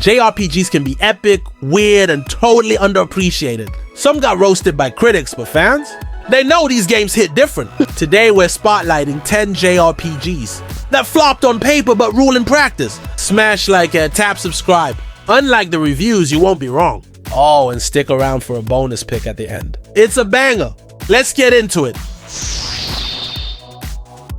JRPGs can be epic, weird, and totally underappreciated. Some got roasted by critics, but fans? They know these games hit different. Today we're spotlighting 10 JRPGs that flopped on paper but rule in practice. Smash like a tap subscribe. Unlike the reviews, you won't be wrong. Oh, and stick around for a bonus pick at the end. It's a banger. Let's get into it.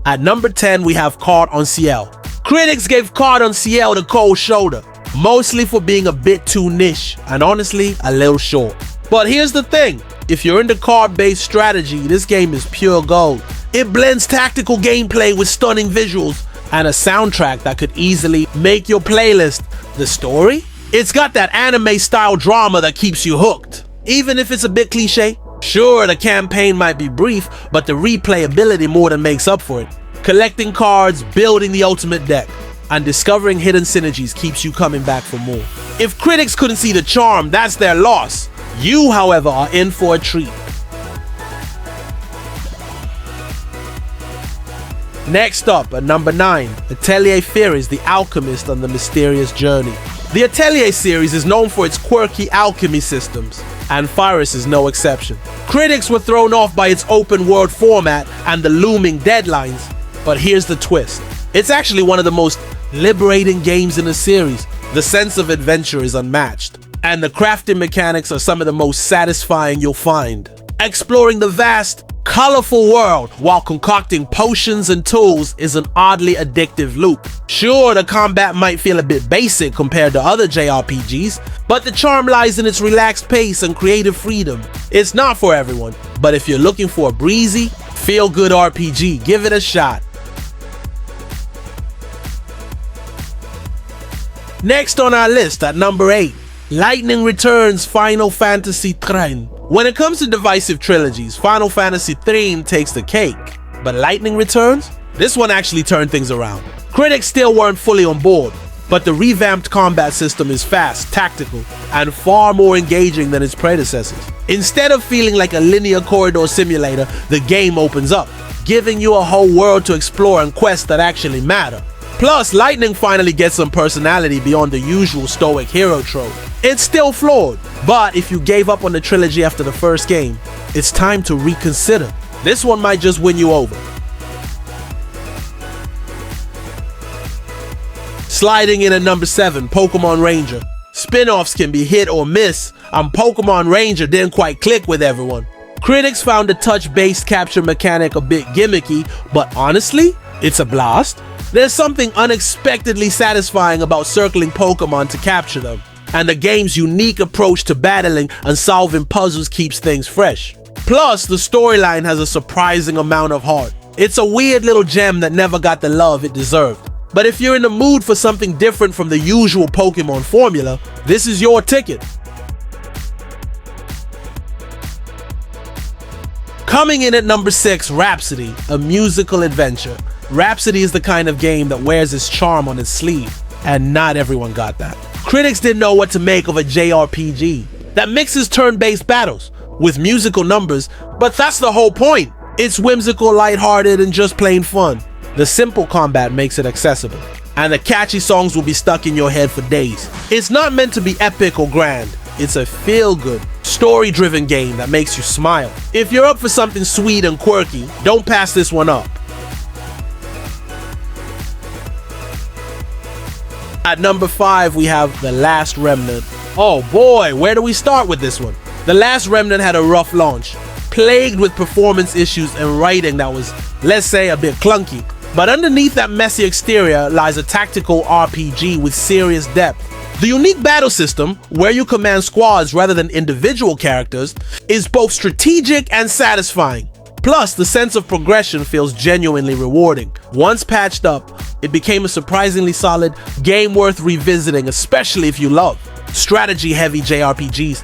At number 10, we have Card-En-Ciel. Critics gave Card-En-Ciel the cold shoulder, mostly for being a bit too niche and honestly a little short. But here's the thing, if you're into card-based strategy, this game is pure gold. It blends tactical gameplay with stunning visuals and a soundtrack that could easily make your playlist. The story? It's got that anime-style drama that keeps you hooked, even if it's a bit cliche. Sure, the campaign might be brief, but the replayability more than makes up for it. Collecting cards, building the ultimate deck, and discovering hidden synergies keeps you coming back for more. If critics couldn't see the charm, that's their loss. You, however, are in for a treat. Next up, at number 9, Atelier Firis, the Alchemist on the Mysterious Journey. The Atelier series is known for its quirky alchemy systems, and Firis is no exception. Critics were thrown off by its open world format and the looming deadlines, but here's the twist. It's actually one of the most liberating games in the series. The sense of adventure is unmatched, and the crafting mechanics are some of the most satisfying you'll find. Exploring the vast, colorful world while concocting potions and tools is an oddly addictive loop. Sure, the combat might feel a bit basic compared to other JRPGs, but the charm lies in its relaxed pace and creative freedom. It's not for everyone, but if you're looking for a breezy, feel-good RPG, give it a shot. Next on our list at number 8, Lightning Returns Final Fantasy XIII. When it comes to divisive trilogies, Final Fantasy XIII takes the cake, but Lightning Returns? This one actually turned things around. Critics still weren't fully on board, but the revamped combat system is fast, tactical, and far more engaging than its predecessors. Instead of feeling like a linear corridor simulator, the game opens up, giving you a whole world to explore and quests that actually matter. Plus, Lightning finally gets some personality beyond the usual stoic hero trope. It's still flawed, but if you gave up on the trilogy after the first game, it's time to reconsider. This one might just win you over. Sliding in at number 7, Pokemon Ranger. Spin-offs can be hit or miss, and Pokemon Ranger didn't quite click with everyone. Critics found the touch-based capture mechanic a bit gimmicky, but honestly, it's a blast. There's something unexpectedly satisfying about circling Pokemon to capture them, and the game's unique approach to battling and solving puzzles keeps things fresh. Plus, the storyline has a surprising amount of heart. It's a weird little gem that never got the love it deserved. But if you're in the mood for something different from the usual Pokemon formula, this is your ticket. Coming in at number 6, Rhapsody, a musical adventure. Rhapsody is the kind of game that wears its charm on its sleeve, and not everyone got that. Critics didn't know what to make of a JRPG that mixes turn-based battles with musical numbers, but that's the whole point. It's whimsical, lighthearted, and just plain fun. The simple combat makes it accessible, and the catchy songs will be stuck in your head for days. It's not meant to be epic or grand. It's a feel-good, story-driven game that makes you smile. If you're up for something sweet and quirky, don't pass this one up. At number 5, we have The Last Remnant. Oh boy, where do we start with this one? The Last Remnant had a rough launch, plagued with performance issues and writing that was, let's say, a bit clunky. But underneath that messy exterior lies a tactical RPG with serious depth. The unique battle system, where you command squads rather than individual characters, is both strategic and satisfying. Plus, the sense of progression feels genuinely rewarding. Once patched up, it became a surprisingly solid game worth revisiting, especially if you love strategy-heavy JRPGs.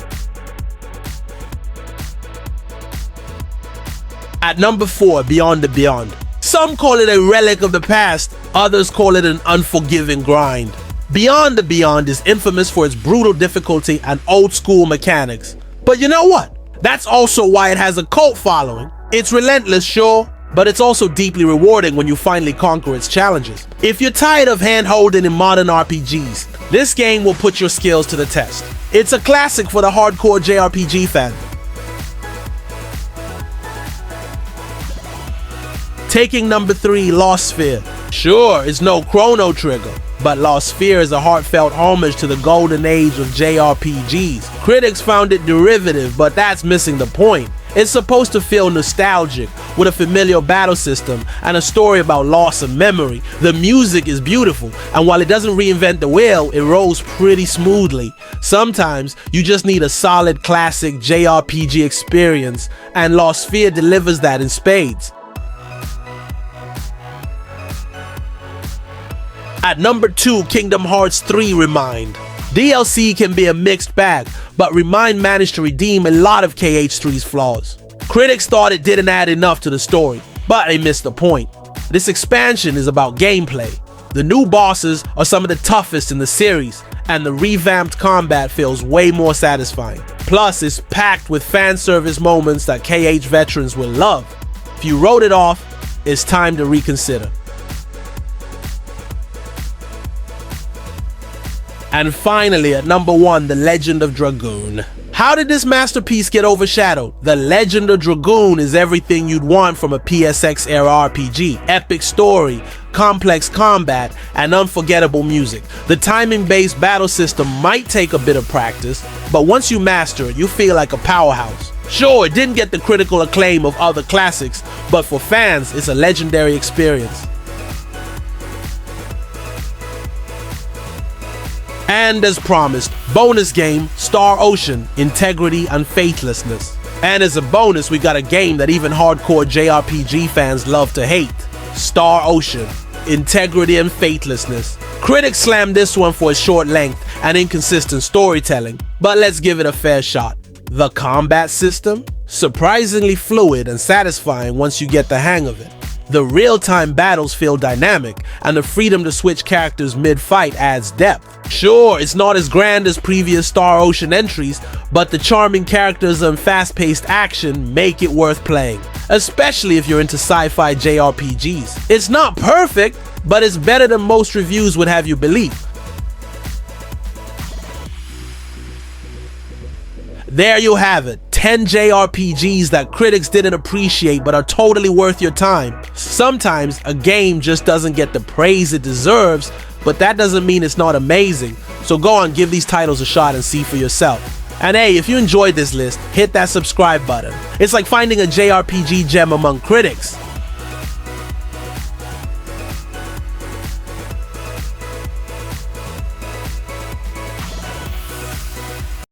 At number 4, Beyond the Beyond. Some call it a relic of the past, others call it an unforgiving grind. Beyond the Beyond is infamous for its brutal difficulty and old-school mechanics. But you know what? That's also why it has a cult following. It's relentless, sure, but it's also deeply rewarding when you finally conquer its challenges. If you're tired of hand-holding in modern RPGs, this game will put your skills to the test. It's a classic for the hardcore JRPG fan. Taking number 3, Lost Sphear. Sure, it's no Chrono Trigger, but Lost Sphear is a heartfelt homage to the golden age of JRPGs. Critics found it derivative, but that's missing the point. It's supposed to feel nostalgic, with a familiar battle system and a story about loss and memory. The music is beautiful, and while it doesn't reinvent the wheel, it rolls pretty smoothly. Sometimes you just need a solid classic JRPG experience, and Lost Sphear delivers that in spades. At number 2, Kingdom Hearts 3 Remind. DLC can be a mixed bag, but Remind managed to redeem a lot of KH3's flaws. Critics thought it didn't add enough to the story, but they missed the point. This expansion is about gameplay. The new bosses are some of the toughest in the series, and the revamped combat feels way more satisfying. Plus, it's packed with fan service moments that KH veterans will love. If you wrote it off, it's time to reconsider. And finally, at number 1, The Legend of Dragoon. How did this masterpiece get overshadowed? The Legend of Dragoon is everything you'd want from a PSX-era RPG. Epic story, complex combat, and unforgettable music. The timing-based battle system might take a bit of practice, but once you master it, you feel like a powerhouse. Sure, it didn't get the critical acclaim of other classics, but for fans, it's a legendary experience. And as promised, bonus game, Star Ocean, Integrity and Faithlessness. And as a bonus, we got a game that even hardcore JRPG fans love to hate. Star Ocean, Integrity and Faithlessness. Critics slammed this one for its short length and inconsistent storytelling, but let's give it a fair shot. The combat system? Surprisingly fluid and satisfying once you get the hang of it. The real-time battles feel dynamic, and the freedom to switch characters mid-fight adds depth. Sure, it's not as grand as previous Star Ocean entries, but the charming characters and fast-paced action make it worth playing, especially if you're into sci-fi JRPGs. It's not perfect, but it's better than most reviews would have you believe. There you have it, 10 JRPGs that critics didn't appreciate but are totally worth your time. Sometimes a game just doesn't get the praise it deserves, but that doesn't mean it's not amazing. So go on, give these titles a shot and see for yourself. And hey, if you enjoyed this list, hit that subscribe button. It's like finding a JRPG gem among critics.